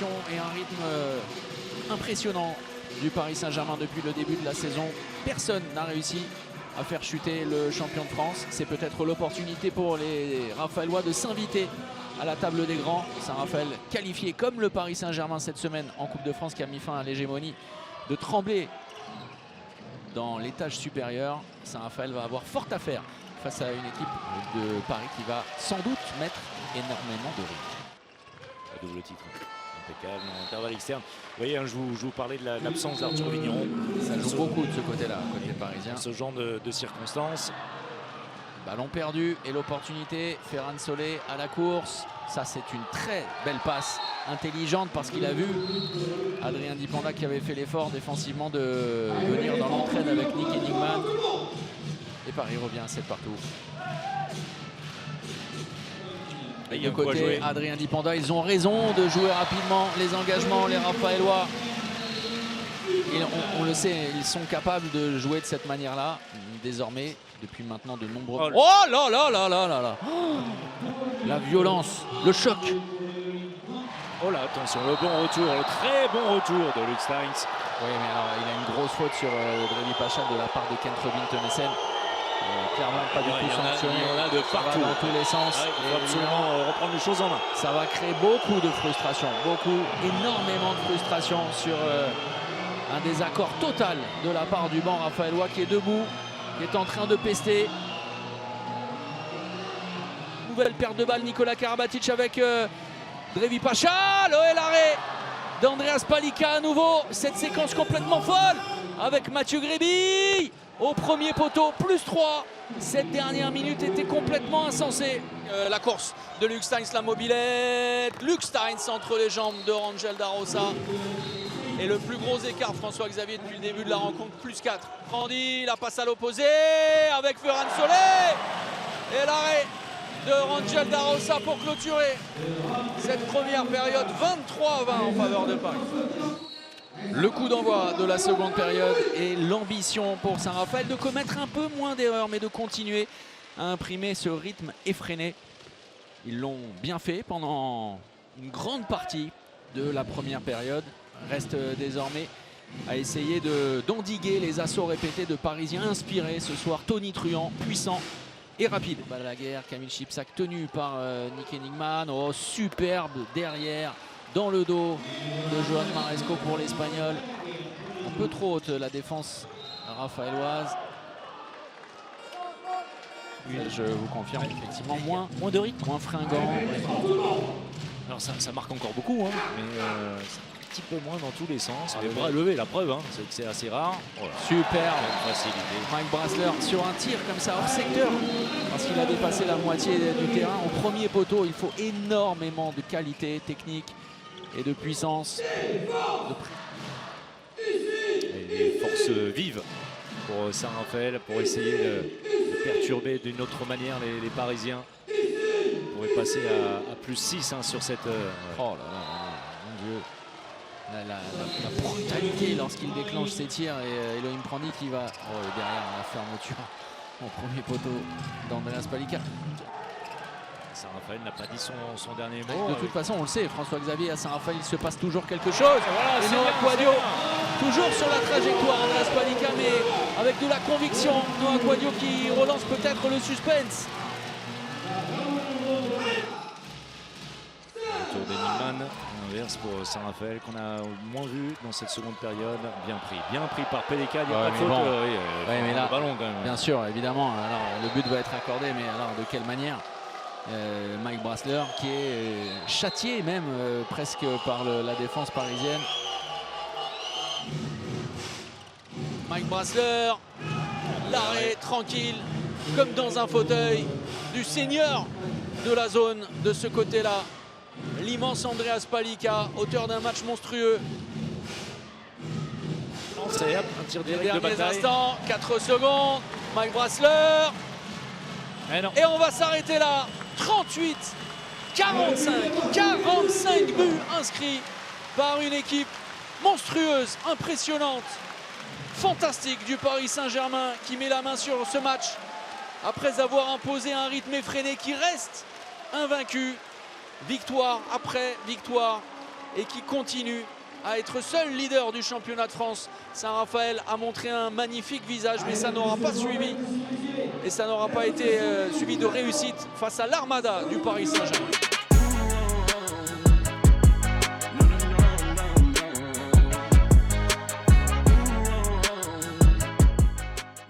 possession et un rythme impressionnant du Paris Saint-Germain depuis le début de la saison. Personne n'a réussi à faire chuter le champion de France. C'est peut-être l'opportunité pour les Raphaëlois de s'inviter à la table des grands. Saint-Raphaël qualifié comme le Paris Saint-Germain cette semaine en Coupe de France qui a mis fin à l'hégémonie de Tremblay dans l'étage supérieur. Saint-Raphaël va avoir fort à faire face à une équipe de Paris qui va sans doute mettre énormément de rythme. Un double titre impeccable en intervalle externe. Vous voyez, hein, je vous parlais de l'absence d'Arthur Vigneron. Ça joue beaucoup de ce côté-là, côté parisien. Ce genre de circonstances. Ballon perdu et l'opportunité. Ferran Solé à la course. Ça, c'est une très belle passe intelligente parce qu'il a vu Adrien Dipanda qui avait fait l'effort défensivement de venir dans l'entraide avec Nick Enigman. Et Paris revient à 7 partout. Et de côté, Adrien Dipanda, ils ont raison de jouer rapidement les engagements, les Raphaëlois. On le sait, ils sont capables de jouer de cette manière-là, désormais, depuis maintenant de nombreux... Oh là là là là là là, la violence, le choc. Oh là, attention, le bon retour, le très bon retour de Luc Steins. Oui, mais alors, il a une grosse faute sur Drévi Pacha de la part de Kent Robin Tennessem. Clairement pas du tout sanctionné. Il y en a de partout, dans tous les sens. Ouais, il faut absolument reprendre les choses en main. Ça va créer beaucoup de frustration, énormément de frustration sur un désaccord total de la part du banc raphaëlois qui est debout, qui est en train de pester. Nouvelle perte de balle, Nicolas Karabatic avec Drévi Pacha. L'arrêt d'Andreas Palika à nouveau. Cette séquence complètement folle avec Mathieu Gréby au premier poteau, plus 3. Cette dernière minute était complètement insensée. La course de Luc Steins, la mobilette. Luc Steins entre les jambes de Rangel Darosa. Et le plus gros écart, François-Xavier, depuis le début de la rencontre, plus 4. Randy, la passe à l'opposé avec Ferran Solé. Et l'arrêt de Rangel Darosa pour clôturer cette première période. 23-20 en faveur de Paris. Le coup d'envoi de la seconde période et l'ambition pour Saint-Raphaël de commettre un peu moins d'erreurs mais de continuer à imprimer ce rythme effréné. Ils l'ont bien fait pendant une grande partie de la première période. Reste désormais à essayer d'endiguer les assauts répétés de Parisiens inspirés ce soir. Tony Truant, puissant et rapide. Balle à la guerre, Camille Chipsac tenu par Nick Enigman. Oh, superbe derrière. Dans le dos de Johan Maresco pour l'Espagnol. Un peu trop haute la défense raphaëloise. Oui, je vous confirme effectivement moins de rythme, moins fringant. Alors ça marque encore beaucoup, hein, mais c'est un petit peu moins dans tous les sens. Les bras levés, la preuve, hein, c'est que c'est assez rare. Voilà. Superbe facilité. Mike Brasler sur un tir comme ça hors secteur parce qu'il a dépassé la moitié du terrain. Au premier poteau, il faut énormément de qualité technique et de puissance. Et des forces vives pour Saint-Raphaël, pour essayer de perturber d'une autre manière les Parisiens. On pourrait passer à plus 6 hein, sur cette... Oh là là, mon Dieu. La brutalité lorsqu'il déclenche ses tirs et Elohim Prandi qui va derrière la fermeture au premier poteau d'Andreas Palika. Saint-Raphaël n'a pas dit son dernier mot. De toute façon, on le sait, François-Xavier, à Saint-Raphaël, il se passe toujours quelque chose. Voilà, et Noah Quadio, toujours sur la trajectoire, Andreas Palika, mais avec de la conviction. Noah Quadio qui relance peut-être le suspense. Retour d'Enigman, inverse pour Saint-Raphaël qu'on a moins vu dans cette seconde période. Bien pris par Peleka. Il y a pas de faute. Bon. Mais là, le ballon quand même. Bien sûr, évidemment. Alors, le but va être accordé, mais alors de quelle manière? Mike Brasler qui est châtié même presque par la défense parisienne. Mike Brasler, l'arrêt tranquille comme dans un fauteuil du seigneur de la zone de ce côté-là, l'immense Andreas Palika, auteur d'un match monstrueux. Un tir direct de bataille. Instants, 4 secondes, Mike Brasler. Et on va s'arrêter là. 38, 45 buts inscrits par une équipe monstrueuse, impressionnante, fantastique du Paris Saint-Germain qui met la main sur ce match après avoir imposé un rythme effréné qui reste invaincu. Victoire après victoire et qui continue à être seul leader du championnat de France. Saint-Raphaël a montré un magnifique visage, mais ça n'aura pas suivi. Et ça n'aura pas été suivi de réussite face à l'Armada du Paris Saint-Germain.